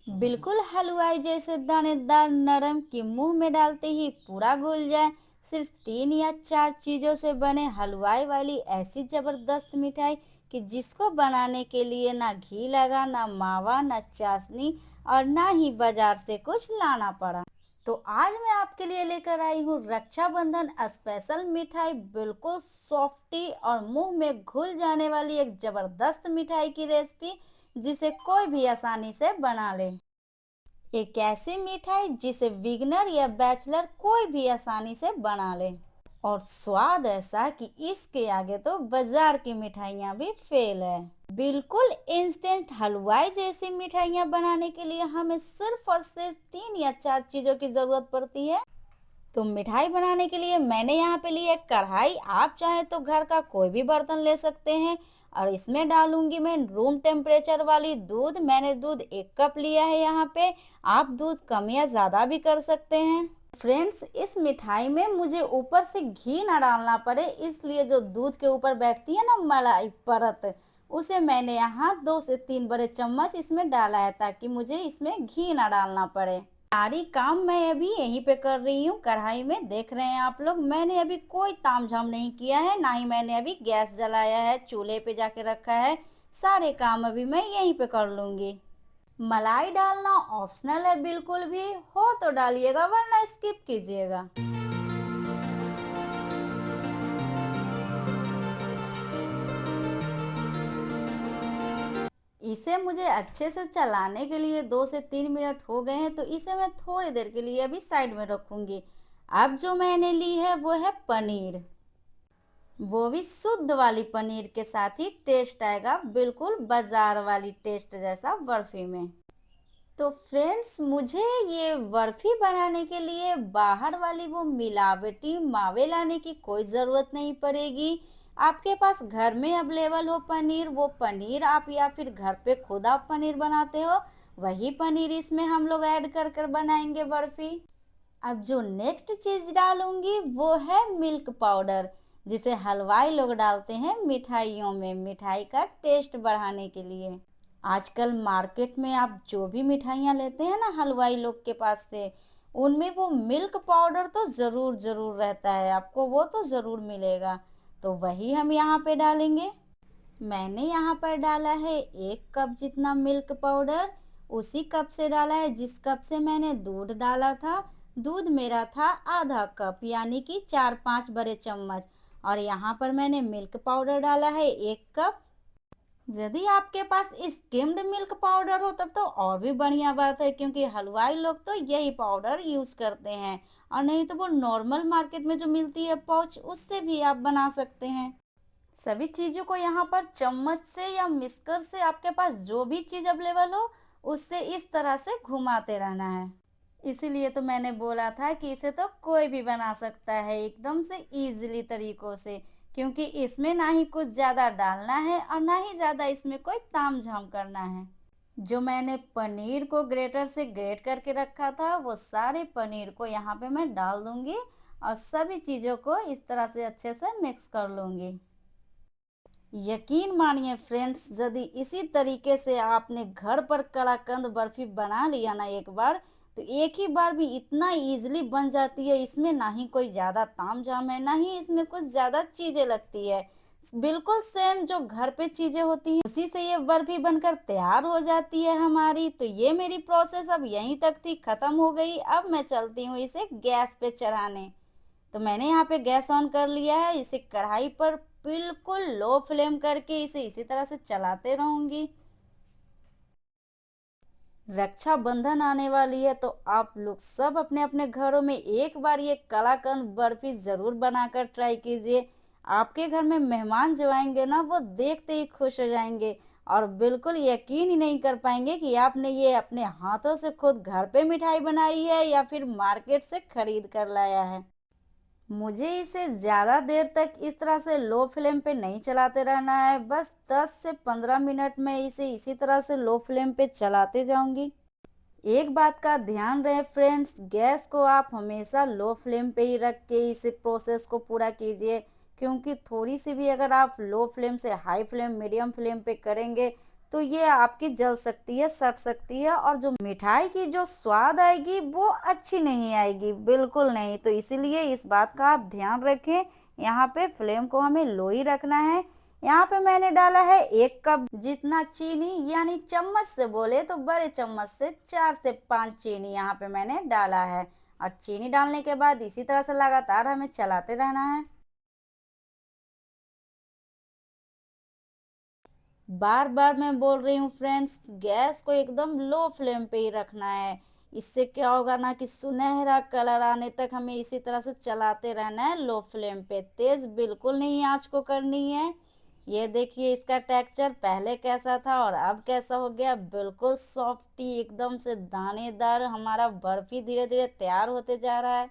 बिल्कुल हलवाई जैसे दानेदार नरम कि मुंह में डालते ही पूरा घुल जाए। सिर्फ 3 या 4 चीजों से बने हलवाई वाली ऐसी जबरदस्त मिठाई कि जिसको बनाने के लिए ना घी लगा, ना मावा, ना चाशनी और ना ही बाजार से कुछ लाना पड़ा। तो आज मैं आपके लिए लेकर आई हूँ रक्षाबंधन स्पेशल मिठाई, बिल्कुल सॉफ्टी और मुंह में घुल जाने वाली एक जबरदस्त मिठाई की रेसिपी जिसे कोई भी आसानी से बना ले। एक ऐसी मिठाई जिसे बिगनर या बैचलर कोई भी आसानी से बना ले, और स्वाद ऐसा कि इसके आगे तो बाजार की मिठाइयाँ भी फेल है। बिल्कुल इंस्टेंट हलवाई जैसी मिठाइयाँ बनाने के लिए हमें सिर्फ और सिर्फ 3 या 4 चीज़ों की ज़रूरत पड़ती है। तो मिठाई बनाने के लिए मैंने यहाँ पे ली है कढ़ाई। आप चाहें तो घर का कोई भी बर्तन ले सकते हैं। और इसमें डालूंगी मैं रूम टेम्परेचर वाली दूध। मैंने दूध 1 कप लिया है यहाँ पे। आप दूध कम या ज़्यादा भी कर सकते हैं। फ्रेंड्स, इस मिठाई में मुझे ऊपर से घी ना डालना पड़े, इसलिए जो दूध के ऊपर बैठती है ना मलाई परत, उसे मैंने यहाँ 2 से 3 बड़े चम्मच इसमें डाला है ताकि मुझे इसमें घी ना डालना पड़े। सारी काम मैं अभी यहीं पे कर रही हूँ कढ़ाई में। देख रहे हैं आप लोग, मैंने अभी कोई तामझाम नहीं किया है, ना ही मैंने अभी गैस जलाया है, चूल्हे पे जाके रखा है। सारे काम अभी मैं यहीं पे कर लूंगी। मलाई डालना ऑप्शनल है, बिल्कुल भी हो तो डालिएगा वरना स्किप कीजिएगा। इसे मुझे अच्छे से चलाने के लिए 2 से 3 मिनट हो गए हैं, तो इसे मैं थोड़ी देर के लिए अभी साइड में रखूंगी। अब जो मैंने ली है वो है पनीर, वो भी शुद्ध वाली पनीर के साथ ही टेस्ट आएगा, बिल्कुल बाजार वाली टेस्ट जैसा बर्फी में। तो फ्रेंड्स, मुझे ये बर्फी बनाने के लिए बाहर वाली वो मिलावटी मावे लाने की कोई ज़रूरत नहीं पड़ेगी। आपके पास घर में अवेलेबल हो पनीर, वो पनीर आप या फिर घर पे खुद आप पनीर बनाते हो, वही पनीर इसमें हम लोग ऐड कर कर बनाएंगे बर्फी। अब जो नेक्स्ट चीज़ डालूंगी वो है मिल्क पाउडर, जिसे हलवाई लोग डालते हैं मिठाइयों में मिठाई का टेस्ट बढ़ाने के लिए। आजकल मार्केट में आप जो भी मिठाइयाँ लेते हैं ना हलवाई लोग के पास से, उनमें वो मिल्क पाउडर तो ज़रूर ज़रूर रहता है, आपको वो तो ज़रूर मिलेगा। तो वही हम यहाँ पे डालेंगे। मैंने यहाँ पर डाला है 1 कप जितना मिल्क पाउडर। उसी कप से डाला है जिस कप से मैंने दूध डाला था। दूध मेरा था आधा कप, यानी कि 4-5 बड़े चम्मच। और यहाँ पर मैंने मिल्क पाउडर डाला है 1 कप। यदि आपके पास स्किम्ड मिल्क पाउडर हो तब तो और भी बढ़िया बात है, क्योंकि हलवाई लोग तो यही पाउडर यूज करते हैं। और नहीं तो वो नॉर्मल मार्केट में जो मिलती है पाउच, उससे भी आप बना सकते हैं। सभी चीज़ों को यहाँ पर चम्मच से या मिक्सर से, आपके पास जो भी चीज़ अवेलेबल हो उससे इस तरह से घुमाते रहना है। इसीलिए तो मैंने बोला था कि इसे तो कोई भी बना सकता है एकदम से इजीली तरीकों से, क्योंकि इसमें ना ही कुछ ज़्यादा डालना है और ना ही ज़्यादा इसमें कोई तामझाम करना है। जो मैंने पनीर को ग्रेटर से ग्रेट करके रखा था, वो सारे पनीर को यहाँ पे मैं डाल दूंगी और सभी चीज़ों को इस तरह से अच्छे से मिक्स कर लूंगी। यकीन मानिए फ्रेंड्स, यदि इसी तरीके से आपने घर पर कलाकंद बर्फी बना लिया ना एक बार, तो एक ही बार भी इतना इजीली बन जाती है। इसमें ना ही कोई ज़्यादा तामझाम है, ना ही इसमें कुछ ज़्यादा चीज़ें लगती है। बिल्कुल सेम जो घर पे चीज़ें होती हैं उसी से ये बर्फी बनकर तैयार हो जाती है हमारी। तो ये मेरी प्रोसेस अब यहीं तक थी, ख़त्म हो गई। अब मैं चलती हूँ इसे गैस पे चढ़ाने। तो मैंने यहाँ पे गैस ऑन कर लिया है। इसे कढ़ाई पर बिल्कुल लो फ्लेम करके इसे इसी तरह से चलाते रहूंगी। रक्षाबंधन आने वाली है, तो आप लोग सब अपने अपने घरों में एक बार ये कलाकंद बर्फी ज़रूर बनाकर ट्राई कीजिए। आपके घर में मेहमान जो आएंगे ना, वो देखते ही खुश हो जाएंगे और बिल्कुल यकीन ही नहीं कर पाएंगे कि आपने ये अपने हाथों से खुद घर पे मिठाई बनाई है या फिर मार्केट से खरीद कर लाया है। मुझे इसे ज़्यादा देर तक इस तरह से लो फ्लेम पे नहीं चलाते रहना है, बस 10 से 15 मिनट में इसे इसी तरह से लो फ्लेम पे चलाते जाऊंगी। एक बात का ध्यान रहे फ्रेंड्स, गैस को आप हमेशा लो फ्लेम पे ही रख के इस प्रोसेस को पूरा कीजिए, क्योंकि थोड़ी सी भी अगर आप लो फ्लेम से हाई फ्लेम मीडियम फ्लेम पे करेंगे तो ये आपकी जल सकती है, सट सकती है और जो मिठाई की जो स्वाद आएगी वो अच्छी नहीं आएगी, बिल्कुल नहीं। तो इसीलिए इस बात का आप ध्यान रखें। यहाँ पे फ्लेम को हमें लो ही रखना है। यहाँ पे मैंने डाला है 1 कप जितना चीनी, यानी चम्मच से बोले तो बड़े चम्मच से 4 से 5 चीनी यहाँ पे मैंने डाला है। और चीनी डालने के बाद इसी तरह से लगातार हमें चलाते रहना है। बार बार मैं बोल रही हूँ फ्रेंड्स, गैस को एकदम लो फ्लेम पे ही रखना है। इससे क्या होगा ना कि सुनहरा कलर आने तक हमें इसी तरह से चलाते रहना है लो फ्लेम पे, तेज बिल्कुल नहीं आंच को करनी है। ये देखिए इसका टेक्सचर पहले कैसा था और अब कैसा हो गया, बिल्कुल सॉफ्टी एकदम से दानेदार हमारा बर्फी धीरे धीरे तैयार होते जा रहा है।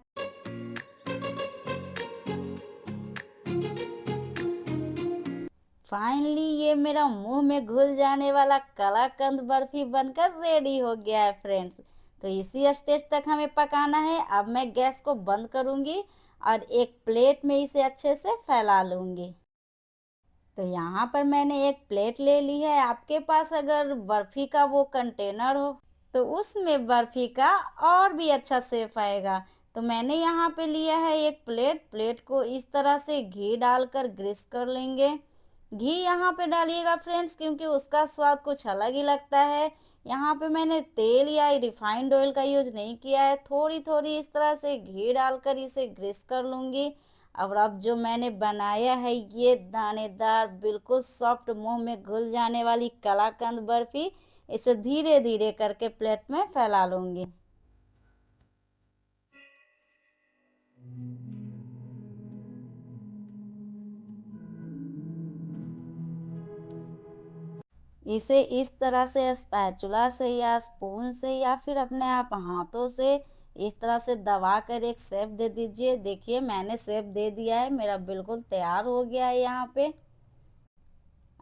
फाइनली ये मेरा मुंह में घुल जाने वाला कलाकंद बर्फी बनकर रेडी हो गया है फ्रेंड्स। तो इसी स्टेज तक हमें पकाना है। अब मैं गैस को बंद करूंगी और एक प्लेट में इसे अच्छे से फैला लूंगी। तो यहाँ पर मैंने एक प्लेट ले ली है। आपके पास अगर बर्फी का वो कंटेनर हो तो उसमें बर्फी का और भी अच्छा शेप आएगा। तो मैंने यहाँ पे लिया है एक प्लेट। प्लेट को इस तरह से घी डालकर ग्रीस कर लेंगे। घी यहाँ पे डालिएगा फ्रेंड्स, क्योंकि उसका स्वाद कुछ अलग ही लगता है। यहाँ पे मैंने तेल या रिफाइंड ऑयल का यूज नहीं किया है। थोड़ी थोड़ी इस तरह से घी डालकर इसे ग्रीस कर लूँगी। और अब जो मैंने बनाया है ये दानेदार बिल्कुल सॉफ्ट मुंह में घुल जाने वाली कलाकंद बर्फी, इसे धीरे धीरे करके प्लेट में फैला लूँगी। इसे इस तरह से स्पैचुला से या स्पून से या फिर अपने आप हाथों से इस तरह से दबा कर एक शेप दे दीजिए। देखिए मैंने शेप दे दिया है, मेरा बिल्कुल तैयार हो गया है यहाँ पे।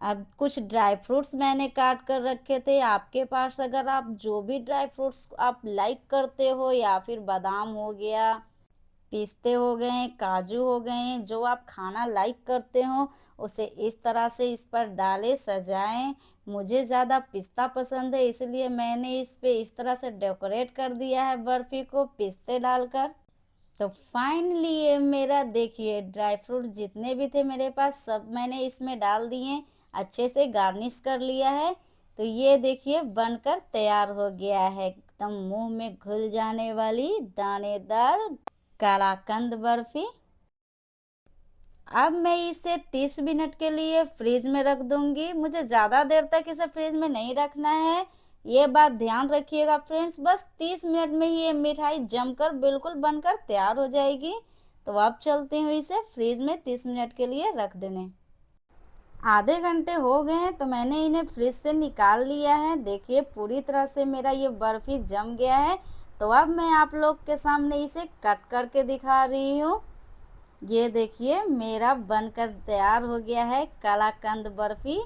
अब कुछ ड्राई फ्रूट्स मैंने काट कर रखे थे। आपके पास अगर आप जो भी ड्राई फ्रूट्स आप लाइक करते हो, या फिर बादाम हो गया, पिस्ते हो गए, काजू हो गए, जो आप खाना लाइक करते हो उसे इस तरह से इस पर डालें, सजाएं। मुझे ज़्यादा पिस्ता पसंद है, इसलिए मैंने इस पे इस तरह से डेकोरेट कर दिया है बर्फी को पिस्ते डालकर। तो फाइनली ये मेरा देखिए ड्राई फ्रूट जितने भी थे मेरे पास सब मैंने इसमें डाल दिए, अच्छे से गार्निश कर लिया है। तो ये देखिए बनकर तैयार हो गया है एकदम मुंह में घुल जाने वाली दानेदार कलाकंद बर्फी। अब मैं इसे 30 मिनट के लिए फ्रीज में रख दूंगी। मुझे ज़्यादा देर तक इसे फ्रीज में नहीं रखना है, ये बात ध्यान रखिएगा फ्रेंड्स। बस 30 मिनट में ही ये मिठाई जमकर बिल्कुल बनकर तैयार हो जाएगी। तो अब चलती हूँ इसे फ्रीज में 30 मिनट के लिए रख देने। आधे घंटे हो गए हैं तो मैंने इन्हें फ्रिज से निकाल लिया है। देखिए पूरी तरह से मेरा ये बर्फी जम गया है। तो अब मैं आप लोग के सामने इसे कट करके दिखा रही हूँ। ये देखिए मेरा बनकर तैयार हो गया है कलाकंद बर्फी।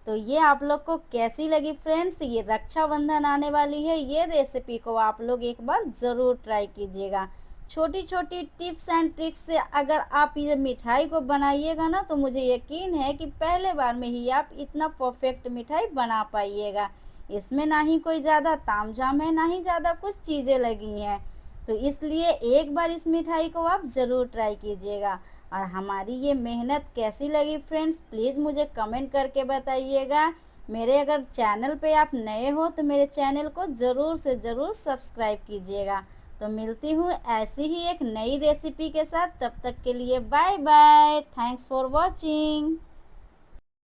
तो ये आप लोग को कैसी लगी फ्रेंड्स? ये रक्षाबंधन आने वाली है, ये रेसिपी को आप लोग एक बार ज़रूर ट्राई कीजिएगा। छोटी छोटी टिप्स एंड ट्रिक्स से अगर आप ये मिठाई को बनाइएगा ना, तो मुझे यकीन है कि पहले बार में ही आप इतना परफेक्ट मिठाई बना पाइएगा। इसमें ना ही कोई ज़्यादा तामझाम है, ना ही ज़्यादा कुछ चीज़ें लगी हैं। तो इसलिए एक बार इस मिठाई को आप ज़रूर ट्राई कीजिएगा। और हमारी ये मेहनत कैसी लगी फ्रेंड्स, प्लीज़ मुझे कमेंट करके बताइएगा। मेरे अगर चैनल पे आप नए हो तो मेरे चैनल को ज़रूर से ज़रूर सब्सक्राइब कीजिएगा। तो मिलती हूँ ऐसी ही एक नई रेसिपी के साथ, तब तक के लिए bye bye. Thanks for watching.